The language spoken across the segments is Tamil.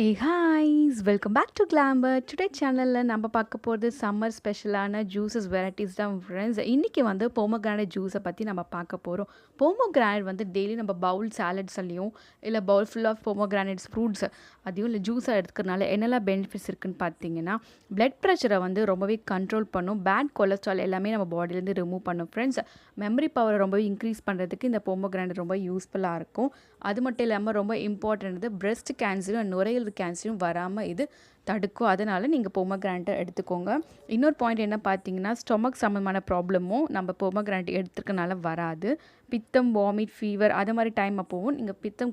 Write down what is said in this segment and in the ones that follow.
Hey guys, welcome back to Glam. Today channel நம்ம பார்க்க போகிறது சம்மர் ஸ்பெஷலான ஜூஸஸ் வெரைட்டிஸ் தான் ஃப்ரெண்ட்ஸ். இன்றைக்கி வந்து pomegranate ஜூஸை பற்றி நம்ம பார்க்க போகிறோம். pomegranate வந்து டெய்லி நம்ம பவுல் சாலட்ஸ்லையும் இல்லை bowl full of pomegranates fruits அதையும் இல்லை ஜூஸாக எடுத்துக்கிறனால என்னெல்லாம் பெனிஃபிட்ஸ் இருக்குதுன்னு பார்த்தீங்கன்னா பிளட் ப்ரெஷரை வந்து ரொம்பவே கண்ட்ரோல் பண்ணும், பேட் கொலஸ்ட்ரால் எல்லாமே நம்ம பாடியிலேருந்து ரிமூவ் பண்ணும் ஃப்ரெண்ட்ஸ். மெமரி பவரை ரொம்பவே இன்க்ரீஸ் பண்ணுறதுக்கு இந்த pomegranate ரொம்ப யூஸ்ஃபுல்லாக இருக்கும். அது மட்டும் இல்லாமல் ரொம்ப இம்பார்ட்டன்ட் பிரெஸ்ட் கேன்சரும் நுரையீரல் கேன்சரும் வராமல் இது தடுக்கும். அதனால் நீங்கள் pomegranate எடுத்துக்கோங்க. இன்னொரு பாயிண்ட் என்ன பார்த்தீங்கன்னா ஸ்டொமக் சம்மந்தமான ப்ராப்ளமும் நம்ம pomegranate எடுத்துக்கனால வராது. பித்தம், வாமிட், ஃபீவர் அது மாதிரி டைம் அப்போவும் நீங்கள் பித்தம்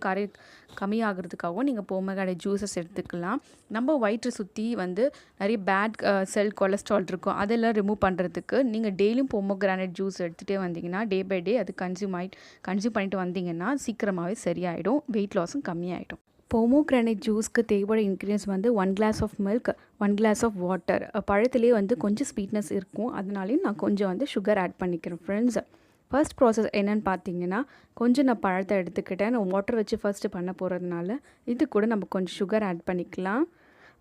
கம்மியாகிறதுக்காகவும் நீங்கள் pomegranate ஜூஸஸ் எடுத்துக்கலாம். நம்ம வயிற்றை சுற்றி வந்து நிறைய பேட் செல் கொலஸ்ட்ரால் இருக்கும், அதெல்லாம் ரிமூவ் பண்ணுறதுக்கு நீங்கள் டெய்லியும் pomegranate ஜூஸ் எடுத்துகிட்டே வந்தீங்கன்னா டே பை டே அது கன்சியூம் பண்ணிட்டு வந்தீங்கன்னா சீக்கிரமாகவே சரியாயிடும், வெயிட் லாஸும் கம்மியாயிடும். pomegranate ஜூஸ்க்கு தேவையான இன்க்ரீடியன்ஸ் வந்து 1 glass of milk, 1 glass of water. பழத்துலேயே வந்து கொஞ்சம் ஸ்வீட்னஸ் இருக்கும், அதனாலையும் நான் கொஞ்சம் வந்து சுகர் ஆட் பண்ணிக்கிறேன் ஃப்ரெண்ட்ஸ். ஃபர்ஸ்ட் ப்ராசஸ் என்னென்னு பார்த்தீங்கன்னா கொஞ்சம் நான் பழத்தை எடுத்துக்கிட்டேன். நான் வாட்டர் வச்சு ஃபர்ஸ்ட்டு பண்ண போகிறதுனால இது கூட நம்ம கொஞ்சம் சுகர் ஆட் பண்ணிக்கலாம்.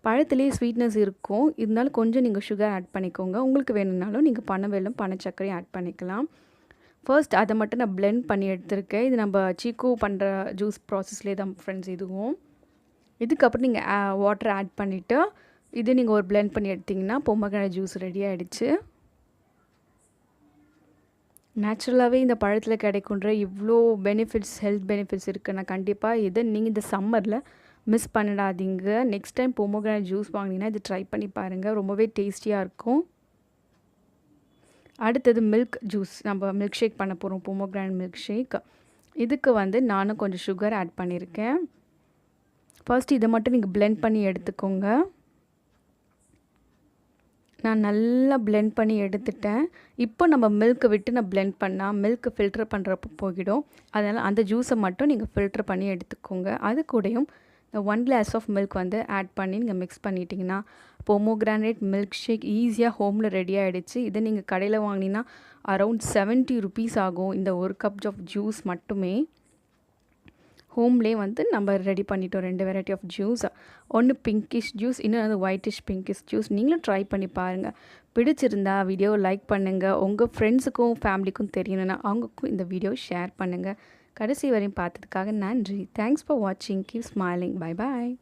பழத்துலேயே ஸ்வீட்னஸ் இருக்கும், இருந்தாலும் கொஞ்சம் நீங்கள் சுகர் ஆட் பண்ணிக்கோங்க. உங்களுக்கு வேணும்னாலும் நீங்கள் பனவெல்லம், பனச்சக்கரையும் ஆட் பண்ணிக்கலாம். ஃபர்ஸ்ட் அதை மட்டும் நான் பிளெண்ட் பண்ணி எடுத்திருக்கேன். இது நம்ம சீக்கு பண்ணுற ஜூஸ் ப்ராசஸ்லேயே தான் ஃப்ரெண்ட்ஸ் இதுவும். இதுக்கப்புறம் நீங்கள் வாட்டர் ஆட் பண்ணிவிட்டு இது நீங்கள் ஒரு பிளெண்ட் பண்ணி எடுத்திங்கன்னா pomegranate ஜூஸ் ரெடி ஆகிடுச்சு. நேச்சுரலாகவே இந்த பழத்தில் கிடைக்குன்ற இவ்வளோ பெனிஃபிட்ஸ், ஹெல்த் பெனிஃபிட்ஸ் இருக்குன்னா கண்டிப்பாக இதை நீங்கள் இந்த சம்மரில் மிஸ் பண்ணிடாதீங்க. நெக்ஸ்ட் டைம் pomegranate ஜூஸ் வாங்கினீங்கன்னா இது ட்ரை பண்ணி பாருங்கள், ரொம்பவே டேஸ்டியாக இருக்கும். அடுத்தது மில்க் ஜூஸ், நம்ம மில்க் ஷேக் பண்ண போகிறோம், pomegranate மில்க் ஷேக். இதுக்கு வந்து நானும் கொஞ்சம் சுகர் ஆட் பண்ணியிருக்கேன். ஃபர்ஸ்ட் இதை மட்டும் நீங்கள் பிளெண்ட் பண்ணி எடுத்துக்கோங்க. நான் நல்லா பிளெண்ட் பண்ணி எடுத்துட்டேன். இப்போ நம்ம மில்க்கை விட்டு நான் பிளெண்ட் பண்ணால் மில்க் ஃபில்டர் பண்ணுறப்போ போயிடும், அதனால் அந்த ஜூஸை மட்டும் நீங்கள் ஃபில்டர் பண்ணி எடுத்துக்கோங்க. அது கூடயும் இந்த 1 glass ஆஃப் மில்க் வந்து ஆட் பண்ணி நீங்கள் மிக்ஸ் பண்ணிட்டீங்கன்னா pomegranate மில்க் ஷேக் ஈஸியாக ஹோமில் ரெடி ஆகிடுச்சு. இதை நீங்கள் கடையில் வாங்கினீங்கன்னா அரௌண்ட் 70 rupees ஆகும். இந்த ஒரு கப் ஆஃப் ஜூஸ் மட்டுமே ஹோம்லேயே வந்து நம்ம ரெடி பண்ணிட்டோம். 2 வெரைட்டி ஆஃப் ஜூஸ், ஒன்று பிங்கிஷ் ஜூஸ், இன்னொன்று ஒயிட்டிஷ் பிங்கிஷ் ஜூஸ். நீங்களும் ட்ரை பண்ணி பாருங்கள். பிடிச்சிருந்தா வீடியோவை லைக் பண்ணுங்கள். உங்கள் ஃப்ரெண்ட்ஸுக்கும் ஃபேமிலிக்கும் தெரியணுன்னா அவங்களுக்கும் இந்த வீடியோ ஷேர் பண்ணுங்கள். கடைசி வரையும் பார்த்ததுக்காக நன்றி. தேங்க்ஸ் ஃபார் வாட்சிங். Keep smiling. Bye bye.